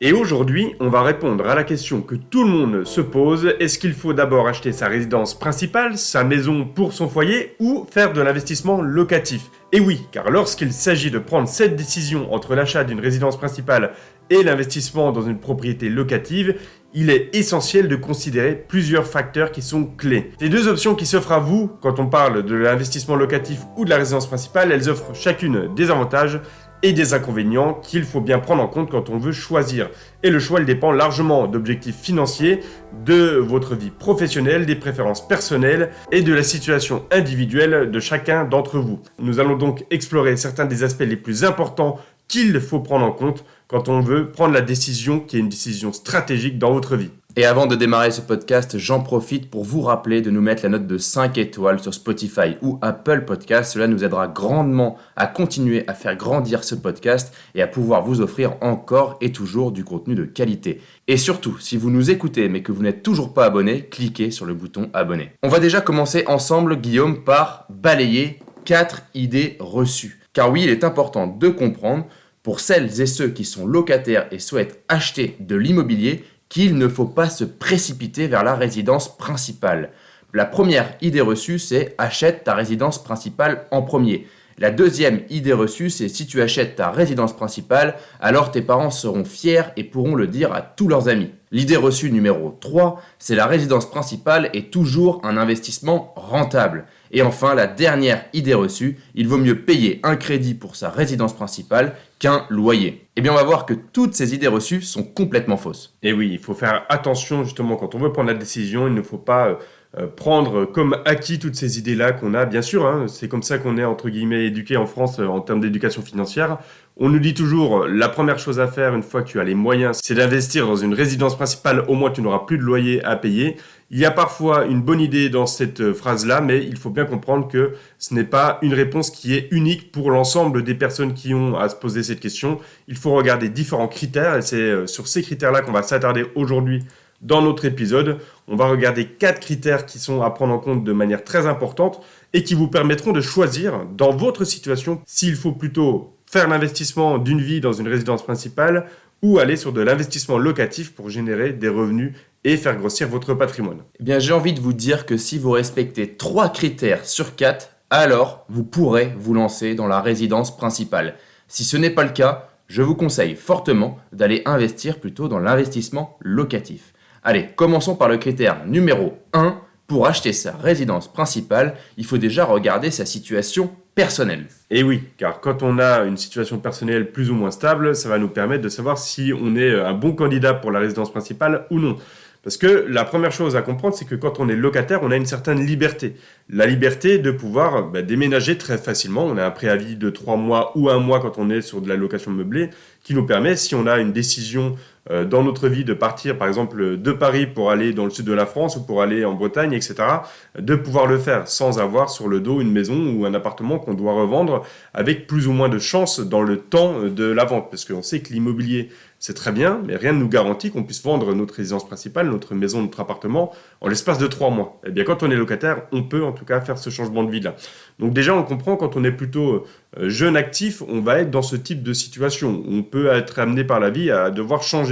Et aujourd'hui, on va répondre à la question que tout le monde se pose, est-ce qu'il faut d'abord acheter sa résidence principale, sa maison pour son foyer, ou faire de l'investissement locatif? Et oui, car lorsqu'il s'agit de prendre cette décision entre l'achat d'une résidence principale et l'investissement dans une propriété locative, il est essentiel de considérer plusieurs facteurs qui sont clés. Ces deux options qui s'offrent à vous, quand on parle de l'investissement locatif ou de la résidence principale, elles offrent chacune des avantages et des inconvénients qu'il faut bien prendre en compte quand on veut choisir. Et le choix, il dépend largement d'objectifs financiers, de votre vie professionnelle, des préférences personnelles et de la situation individuelle de chacun d'entre vous. Nous allons donc explorer certains des aspects les plus importants qu'il faut prendre en compte quand on veut prendre la décision qui est une décision stratégique dans votre vie. Et avant de démarrer ce podcast, j'en profite pour vous rappeler de nous mettre la note de 5 étoiles sur Spotify ou Apple Podcast. Cela nous aidera grandement à continuer à faire grandir ce podcast et à pouvoir vous offrir encore et toujours du contenu de qualité. Et surtout, si vous nous écoutez mais que vous n'êtes toujours pas abonné, cliquez sur le bouton abonner. On va déjà commencer ensemble, Guillaume, par balayer 4 idées reçues. Car oui, il est important de comprendre, pour celles et ceux qui sont locataires et souhaitent acheter de l'immobilier, qu'il ne faut pas se précipiter vers la résidence principale. La première idée reçue, c'est achète ta résidence principale en premier. La deuxième idée reçue, c'est si tu achètes ta résidence principale, alors tes parents seront fiers et pourront le dire à tous leurs amis. L'idée reçue numéro 3, c'est la résidence principale est toujours un investissement rentable. Et enfin, la dernière idée reçue, il vaut mieux payer un crédit pour sa résidence principale qu'un loyer. Eh bien, on va voir que toutes ces idées reçues sont complètement fausses. Et oui, il faut faire attention justement quand on veut prendre la décision, il ne faut pas prendre comme acquis toutes ces idées-là qu'on a. Bien sûr, c'est comme ça qu'on est entre guillemets éduqué en France en termes d'éducation financière. On nous dit toujours, la première chose à faire une fois que tu as les moyens, c'est d'investir dans une résidence principale, au moins tu n'auras plus de loyer à payer. Il y a parfois une bonne idée dans cette phrase-là, mais il faut bien comprendre que ce n'est pas une réponse qui est unique pour l'ensemble des personnes qui ont à se poser cette question. Il faut regarder différents critères et c'est sur ces critères-là qu'on va s'attarder aujourd'hui dans notre épisode. On va regarder 4 critères qui sont à prendre en compte de manière très importante et qui vous permettront de choisir dans votre situation s'il faut plutôt faire l'investissement d'une vie dans une résidence principale ou aller sur de l'investissement locatif pour générer des revenus et faire grossir votre patrimoine. Eh bien, j'ai envie de vous dire que si vous respectez 3 critères sur 4, alors vous pourrez vous lancer dans la résidence principale. Si ce n'est pas le cas, je vous conseille fortement d'aller investir plutôt dans l'investissement locatif. Allez, commençons par le critère numéro 1. Pour acheter sa résidence principale, il faut déjà regarder sa situation personnelle. Et oui, car quand on a une situation personnelle plus ou moins stable, ça va nous permettre de savoir si on est un bon candidat pour la résidence principale ou non. Parce que la première chose à comprendre, c'est que quand on est locataire, on a une certaine liberté. La liberté de pouvoir déménager très facilement. On a un préavis de 3 mois ou 1 mois quand on est sur de la location meublée qui nous permet, si on a une décision dans notre vie de partir par exemple de Paris pour aller dans le sud de la France ou pour aller en Bretagne, etc., de pouvoir le faire sans avoir sur le dos une maison ou un appartement qu'on doit revendre avec plus ou moins de chance dans le temps de la vente. Parce qu'on sait que l'immobilier, c'est très bien, mais rien ne nous garantit qu'on puisse vendre notre résidence principale, notre maison, notre appartement en l'espace de 3 mois. Eh bien, quand on est locataire, on peut en tout cas faire ce changement de vie-là. Donc déjà, on comprend quand on est plutôt jeune actif, on va être dans ce type de situation. On peut être amené par la vie à devoir changer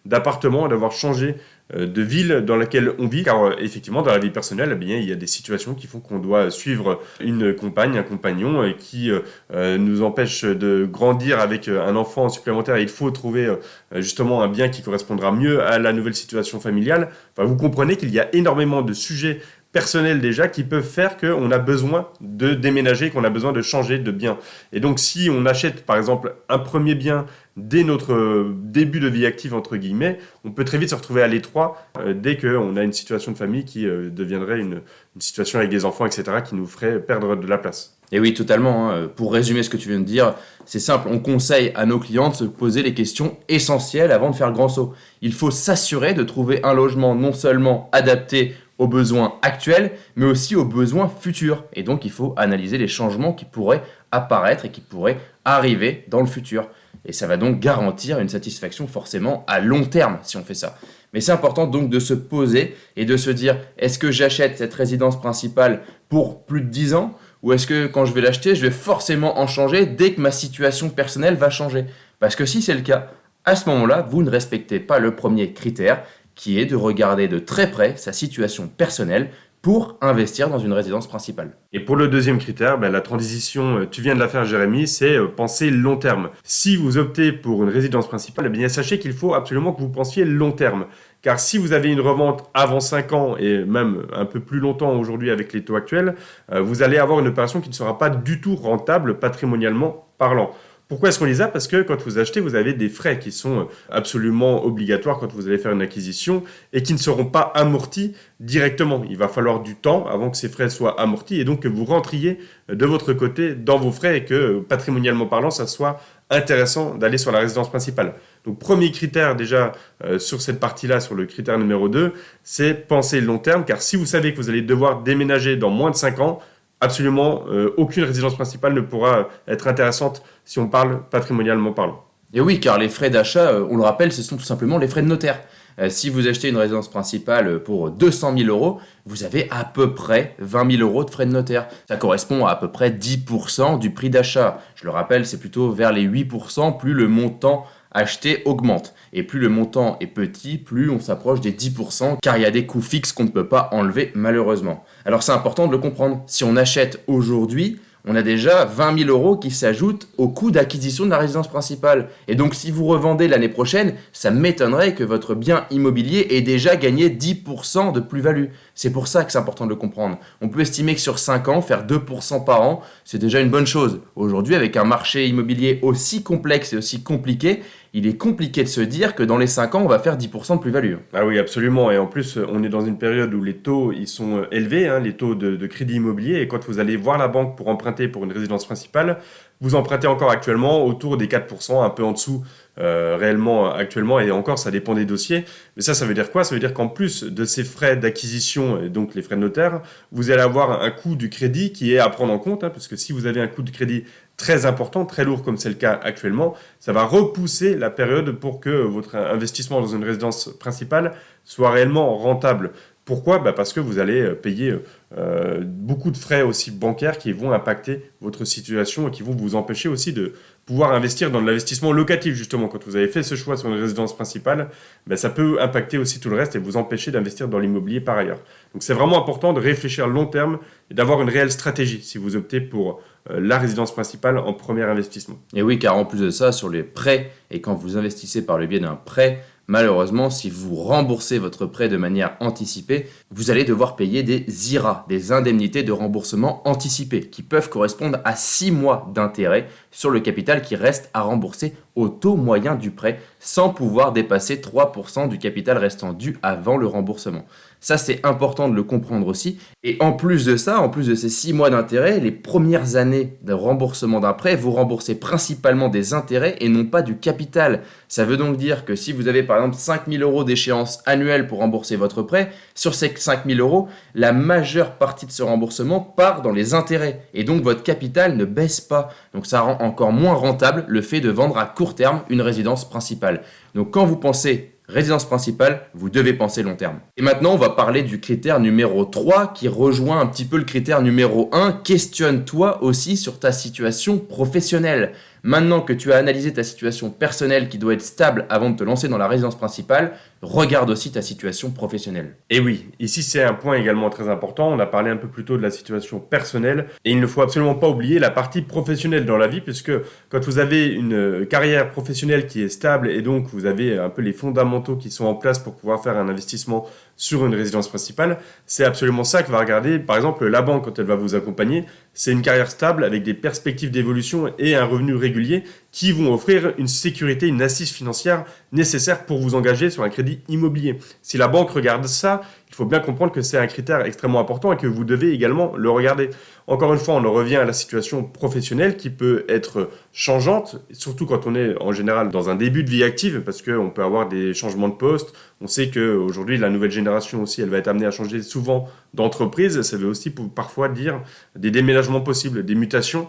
d'appartement, à devoir changer de ville dans laquelle on vit, car effectivement dans la vie personnelle, eh bien, il y a des situations qui font qu'on doit suivre une compagne, un compagnon qui nous empêche de grandir avec un enfant supplémentaire. Il faut trouver justement un bien qui correspondra mieux à la nouvelle situation familiale. Enfin, vous comprenez qu'il y a énormément de sujets personnels déjà qui peuvent faire qu'on a besoin de déménager, qu'on a besoin de changer de bien. Et donc si on achète par exemple un premier bien dès notre début de vie active entre guillemets, on peut très vite se retrouver à l'étroit dès qu'on a une situation de famille qui deviendrait une situation avec des enfants, etc., qui nous ferait perdre de la place. Et oui, totalement. Pour résumer ce que tu viens de dire, c'est simple, on conseille à nos clients de se poser les questions essentielles avant de faire le grand saut. Il faut s'assurer de trouver un logement non seulement adapté aux besoins actuels, mais aussi aux besoins futurs. Et donc, il faut analyser les changements qui pourraient apparaître et qui pourraient arriver dans le futur. Et ça va donc garantir une satisfaction forcément à long terme si on fait ça. Mais c'est important donc de se poser et de se dire, est-ce que j'achète cette résidence principale pour plus de 10 ans ? Ou est-ce que quand je vais l'acheter, je vais forcément en changer dès que ma situation personnelle va changer ? Parce que si c'est le cas, À ce moment-là, vous ne respectez pas le premier critère, qui est de regarder de très près sa situation personnelle pour investir dans une résidence principale. Et pour le deuxième critère, la transition, tu viens de la faire Jérémy, c'est penser long terme. Si vous optez pour une résidence principale, sachez qu'il faut absolument que vous pensiez long terme. Car si vous avez une revente avant 5 ans et même un peu plus longtemps aujourd'hui avec les taux actuels, vous allez avoir une opération qui ne sera pas du tout rentable patrimonialement parlant. Pourquoi est-ce qu'on les a? Parce que quand vous achetez, vous avez des frais qui sont absolument obligatoires quand vous allez faire une acquisition et qui ne seront pas amortis directement. Il va falloir du temps avant que ces frais soient amortis et donc que vous rentriez de votre côté dans vos frais et que patrimonialement parlant, ça soit intéressant d'aller sur la résidence principale. Donc premier critère déjà sur cette partie-là, sur le critère numéro 2, c'est penser long terme car si vous savez que vous allez devoir déménager dans moins de 5 ans, absolument aucune résidence principale ne pourra être intéressante si on parle patrimonialement parlant. Et oui, car les frais d'achat, on le rappelle, ce sont tout simplement les frais de notaire. Si vous achetez une résidence principale pour 200 000 euros, vous avez à peu près 20 000 euros de frais de notaire. Ça correspond à peu près 10% du prix d'achat. Je le rappelle, c'est plutôt vers les 8%, plus le montant acheté augmente. Et plus le montant est petit, plus on s'approche des 10%, car il y a des coûts fixes qu'on ne peut pas enlever malheureusement. Alors c'est important de le comprendre. Si on achète aujourd'hui, on a déjà 20 000 euros qui s'ajoutent au coût d'acquisition de la résidence principale. Et donc si vous revendez l'année prochaine, ça m'étonnerait que votre bien immobilier ait déjà gagné 10% de plus-value. C'est pour ça que c'est important de le comprendre. On peut estimer que sur 5 ans, faire 2% par an, c'est déjà une bonne chose. Aujourd'hui, avec un marché immobilier aussi complexe et aussi compliqué, il est compliqué de se dire que dans les 5 ans, on va faire 10% de plus-value. Ah oui, absolument. Et en plus, on est dans une période où les taux ils sont élevés, les taux de crédit immobilier. Et quand vous allez voir la banque pour emprunter pour une résidence principale, vous empruntez encore actuellement autour des 4%, un peu en dessous réellement actuellement. Et encore, ça dépend des dossiers. Mais ça veut dire quoi? Ça veut dire qu'en plus de ces frais d'acquisition, et donc les frais de notaire, vous allez avoir un coût du crédit qui est à prendre en compte. Parce que si vous avez un coût de crédit très important, très lourd comme c'est le cas actuellement, ça va repousser la période pour que votre investissement dans une résidence principale soit réellement rentable. Pourquoi? Parce que vous allez payer beaucoup de frais aussi bancaires qui vont impacter votre situation et qui vont vous empêcher aussi de pouvoir investir dans l'investissement locatif justement. Quand vous avez fait ce choix sur une résidence principale, ça peut impacter aussi tout le reste et vous empêcher d'investir dans l'immobilier par ailleurs. Donc c'est vraiment important de réfléchir long terme et d'avoir une réelle stratégie si vous optez pour la résidence principale en premier investissement. Et oui, car en plus de ça, sur les prêts, et quand vous investissez par le biais d'un prêt, malheureusement, si vous remboursez votre prêt de manière anticipée, vous allez devoir payer des IRA, des indemnités de remboursement anticipées, qui peuvent correspondre à 6 mois d'intérêt sur le capital qui reste à rembourser au taux moyen du prêt, sans pouvoir dépasser 3% du capital restant dû avant le remboursement. Ça, c'est important de le comprendre aussi. Et en plus de ça, en plus de ces 6 mois d'intérêt, les premières années de remboursement d'un prêt, vous remboursez principalement des intérêts et non pas du capital. Ça veut donc dire que si vous avez par exemple 5 000 euros d'échéance annuelle pour rembourser votre prêt, sur ces 5 000 euros, la majeure partie de ce remboursement part dans les intérêts. Et donc votre capital ne baisse pas. Donc ça rend encore moins rentable le fait de vendre à court terme une résidence principale. Donc quand vous pensez résidence principale, vous devez penser long terme. Et maintenant, on va parler du critère numéro 3 qui rejoint un petit peu le critère numéro 1. Questionne-toi aussi sur ta situation professionnelle. Maintenant que tu as analysé ta situation personnelle qui doit être stable avant de te lancer dans la résidence principale, regarde aussi ta situation professionnelle. Et oui, ici c'est un point également très important. On a parlé un peu plus tôt de la situation personnelle et il ne faut absolument pas oublier la partie professionnelle dans la vie puisque quand vous avez une carrière professionnelle qui est stable et donc vous avez un peu les fondamentaux qui sont en place pour pouvoir faire un investissement sur une résidence principale, c'est absolument ça que va regarder. Par exemple, la banque, quand elle va vous accompagner, c'est une carrière stable avec des perspectives d'évolution et un revenu régulier qui vont offrir une sécurité, une assise financière nécessaire pour vous engager sur un crédit immobilier. Si la banque regarde ça, il faut bien comprendre que c'est un critère extrêmement important et que vous devez également le regarder. Encore une fois, on en revient à la situation professionnelle qui peut être changeante, surtout quand on est en général dans un début de vie active, parce qu'on peut avoir des changements de poste. On sait qu'aujourd'hui, la nouvelle génération aussi, elle va être amenée à changer souvent d'entreprise. Ça veut aussi parfois dire des déménagements possibles, des mutations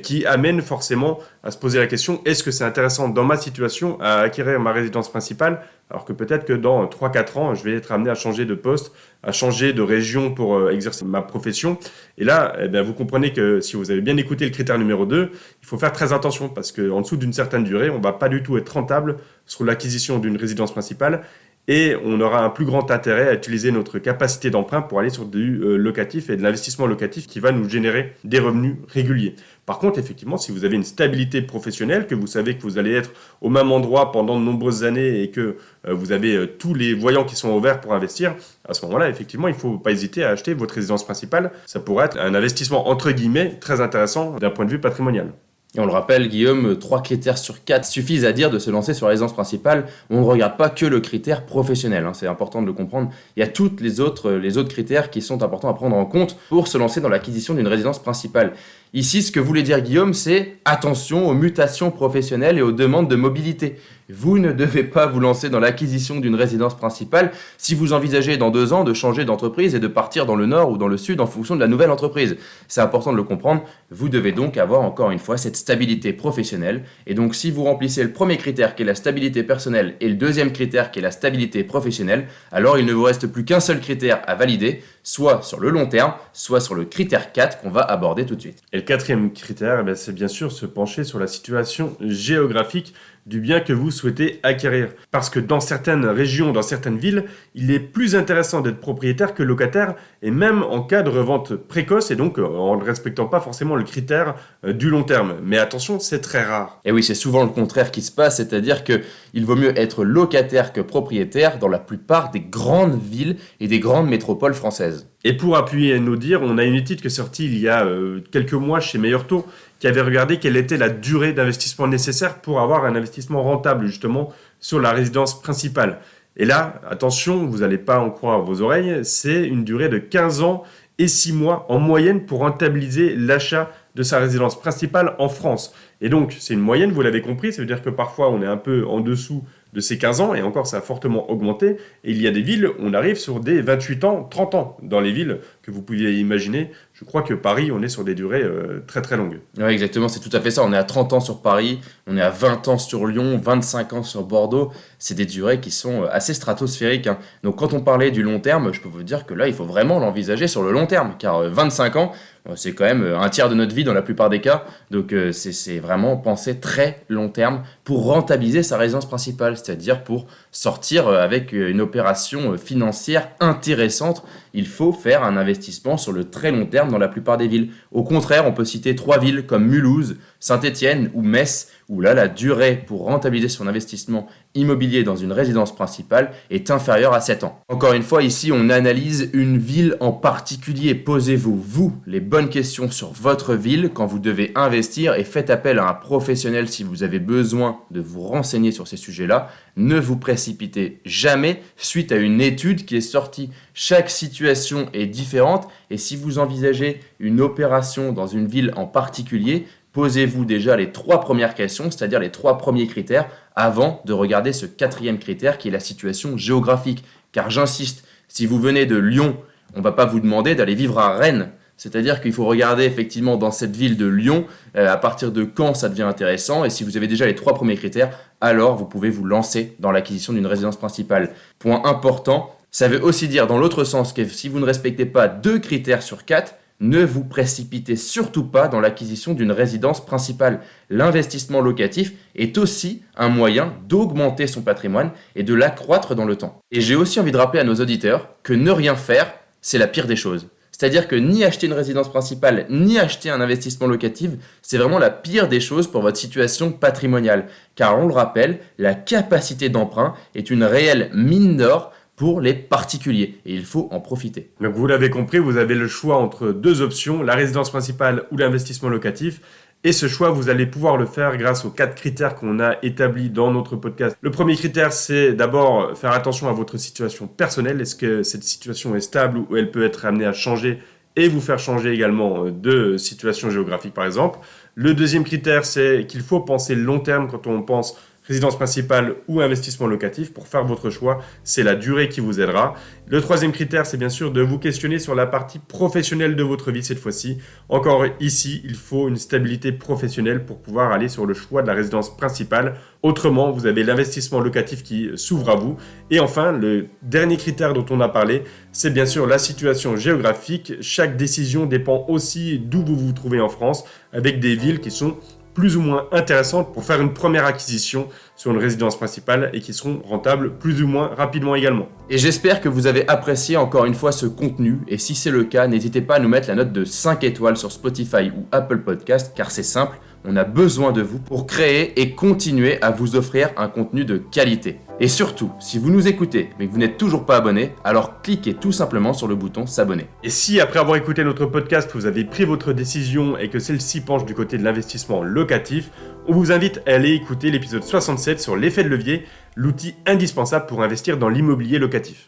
qui amènent forcément à se poser la question, est-ce que c'est intéressant dans ma situation à acquérir ma résidence principale alors que peut-être que dans 3-4 ans, je vais être amené à changer de poste, à changer de région pour exercer ma profession. Et là, vous comprenez que si vous avez bien écouté le critère numéro 2, il faut faire très attention parce qu'en dessous d'une certaine durée, on ne va pas du tout être rentable sur l'acquisition d'une résidence principale et on aura un plus grand intérêt à utiliser notre capacité d'emprunt pour aller sur du locatif et de l'investissement locatif qui va nous générer des revenus réguliers. Par contre, effectivement, si vous avez une stabilité professionnelle, que vous savez que vous allez être au même endroit pendant de nombreuses années et que vous avez tous les voyants qui sont ouverts pour investir, à ce moment-là, effectivement, il ne faut pas hésiter à acheter votre résidence principale. Ça pourrait être un investissement entre guillemets très intéressant d'un point de vue patrimonial. Et on le rappelle, Guillaume, 3 critères sur 4 suffisent à dire de se lancer sur la résidence principale. On ne regarde pas que le critère professionnel, c'est important de le comprendre. Il y a tous les autres critères qui sont importants à prendre en compte pour se lancer dans l'acquisition d'une résidence principale. Ici, ce que voulait dire Guillaume, c'est attention aux mutations professionnelles et aux demandes de mobilité. Vous ne devez pas vous lancer dans l'acquisition d'une résidence principale si vous envisagez dans 2 ans de changer d'entreprise et de partir dans le nord ou dans le sud en fonction de la nouvelle entreprise. C'est important de le comprendre. Vous devez donc avoir encore une fois cette stabilité professionnelle. Et donc si vous remplissez le premier critère qui est la stabilité personnelle et le deuxième critère qui est la stabilité professionnelle, alors il ne vous reste plus qu'un seul critère à valider, soit sur le long terme, soit sur le critère 4 qu'on va aborder tout de suite. Et le 4e critère, c'est bien sûr se pencher sur la situation géographique du bien que vous souhaitez acquérir. Parce que dans certaines régions, dans certaines villes, il est plus intéressant d'être propriétaire que locataire, et même en cas de revente précoce, et donc en ne respectant pas forcément le critère du long terme. Mais attention, c'est très rare. Et oui, c'est souvent le contraire qui se passe, c'est-à-dire qu'il vaut mieux être locataire que propriétaire dans la plupart des grandes villes et des grandes métropoles françaises. Et pour appuyer nos dires, on a une étude qui est sortie il y a quelques mois chez Meilleur Taux, qui avait regardé quelle était la durée d'investissement nécessaire pour avoir un investissement rentable justement sur la résidence principale. Et là, attention, vous n'allez pas en croire vos oreilles, c'est une durée de 15 ans et 6 mois en moyenne pour rentabiliser l'achat de sa résidence principale en France. Et donc, c'est une moyenne, vous l'avez compris, ça veut dire que parfois on est un peu en dessous de ces 15 ans, et encore ça a fortement augmenté, et il y a des villes où on arrive sur des 28 ans, 30 ans, dans les villes que vous pouviez imaginer. Je crois que Paris, on est sur des durées très très longues. Oui, exactement, c'est tout à fait ça. On est à 30 ans sur Paris, on est à 20 ans sur Lyon, 25 ans sur Bordeaux. C'est des durées qui sont assez stratosphériques. Donc quand on parlait du long terme, je peux vous dire que là, il faut vraiment l'envisager sur le long terme, car 25 ans, c'est quand même un tiers de notre vie dans la plupart des cas. Donc c'est vraiment penser très long terme pour rentabiliser sa résidence principale, c'est-à-dire pour sortir avec une opération financière intéressante. Il faut faire un investissement sur le très long terme dans la plupart des villes. Au contraire, on peut citer 3 villes comme Mulhouse, Saint-Étienne ou Metz, où là, la durée pour rentabiliser son investissement immobilier dans une résidence principale est inférieure à 7 ans. Encore une fois, ici, on analyse une ville en particulier. Posez-vous, vous, les bonnes questions sur votre ville quand vous devez investir et faites appel à un professionnel si vous avez besoin de vous renseigner sur ces sujets-là. Ne vous précipitez jamais suite à une étude qui est sortie. Chaque situation est différente et si vous envisagez une opération dans une ville en particulier, posez-vous déjà les 3 premières questions, c'est-à-dire les 3 premiers critères, avant de regarder ce 4e critère qui est la situation géographique. Car j'insiste, si vous venez de Lyon, on ne va pas vous demander d'aller vivre à Rennes. C'est-à-dire qu'il faut regarder effectivement dans cette ville de Lyon, à partir de quand ça devient intéressant. Et si vous avez déjà les 3 premiers critères, alors vous pouvez vous lancer dans l'acquisition d'une résidence principale. Point important, ça veut aussi dire dans l'autre sens que si vous ne respectez pas 2 critères sur 4, ne vous précipitez surtout pas dans l'acquisition d'une résidence principale. L'investissement locatif est aussi un moyen d'augmenter son patrimoine et de l'accroître dans le temps. Et j'ai aussi envie de rappeler à nos auditeurs que ne rien faire, c'est la pire des choses. C'est-à-dire que ni acheter une résidence principale, ni acheter un investissement locatif, c'est vraiment la pire des choses pour votre situation patrimoniale. Car on le rappelle, la capacité d'emprunt est une réelle mine d'or pour les particuliers et il faut en profiter. Donc vous l'avez compris, vous avez le choix entre 2 options, la résidence principale ou l'investissement locatif. Et ce choix, vous allez pouvoir le faire grâce aux 4 critères qu'on a établis dans notre podcast. Le premier critère, c'est d'abord faire attention à votre situation personnelle. Est-ce que cette situation est stable ou elle peut être amenée à changer et vous faire changer également de situation géographique par exemple. Le deuxième critère, c'est qu'il faut penser long terme quand on pense résidence principale ou investissement locatif. Pour faire votre choix, c'est la durée qui vous aidera. Le troisième critère, c'est bien sûr de vous questionner sur la partie professionnelle de votre vie cette fois-ci. Encore ici, il faut une stabilité professionnelle pour pouvoir aller sur le choix de la résidence principale. Autrement, vous avez l'investissement locatif qui s'ouvre à vous. Et enfin, le dernier critère dont on a parlé, c'est bien sûr la situation géographique. Chaque décision dépend aussi d'où vous vous trouvez en France, avec des villes qui sont plus ou moins intéressantes pour faire une première acquisition sur une résidence principale et qui seront rentables plus ou moins rapidement également. Et j'espère que vous avez apprécié encore une fois ce contenu, et si c'est le cas, n'hésitez pas à nous mettre la note de 5 étoiles sur Spotify ou Apple Podcast, car c'est simple, on a besoin de vous pour créer et continuer à vous offrir un contenu de qualité. Et surtout, si vous nous écoutez mais que vous n'êtes toujours pas abonné, alors cliquez tout simplement sur le bouton s'abonner. Et si après avoir écouté notre podcast, vous avez pris votre décision et que celle-ci penche du côté de l'investissement locatif, on vous invite à aller écouter l'épisode 67 sur l'effet de levier, l'outil indispensable pour investir dans l'immobilier locatif.